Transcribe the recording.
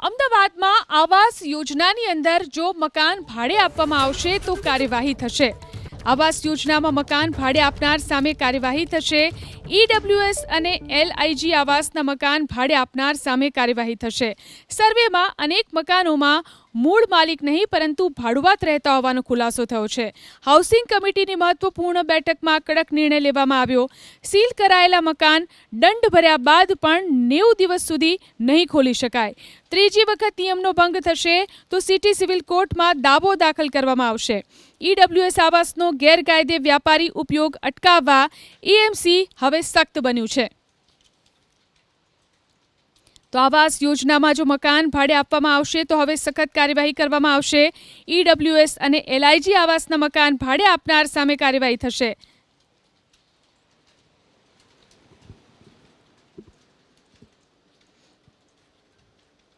અમદાવાદમાં આવાસ યોજનાની અંદર જો મકાન ભાડે આપવામાં આવશે તો કાર્યવાહી થશે. આવાસ યોજનામાં મકાન ભાડે આપનાર સામે કાર્યવાહી થશે. ઈડબ્લ્યુએસ અને એલઆઈજી આવાસના મકાન ભાડે આપનાર સામે કાર્યવાહી થશે. સર્વેમાં અનેક મકાનોમાં મૂળ માલિક નહીં પરંતુ ભાડુઆત રહેતા હોવાનો ખુલાસો થયો છે. હાઉસિંગ કમિટીની મહત્વપૂર્ણ બેઠકમાં કડક નિર્ણય લેવામાં આવ્યો. સીલ કરાયેલા મકાન દંડ ભર્યા બાદ પણ 90 દિવસ સુધી નહીં ખોલી શકાય. ત્રીજી વખત નિયમનો ભંગ થશે તો સિટી સિવિલ કોર્ટમાં દાવો દાખલ કરવામાં આવશે. ઈડબ્લ્યુએસ આવાસનો ગેરકાયદે વ્યાપારી ઉપયોગ અટકાવવા એએમસી હવે સખ્ત બન્યું છે. તો આવાસ યોજનામાં જો મકાન ભાડે આપવામાં આવશે તો હવે સખત કાર્યવાહી કરવામાં આવશે. ઈડબ્લ્યુએસ અને એલઆઈજી આવાસના મકાન ભાડે આપનાર સામે કાર્યવાહી થશે.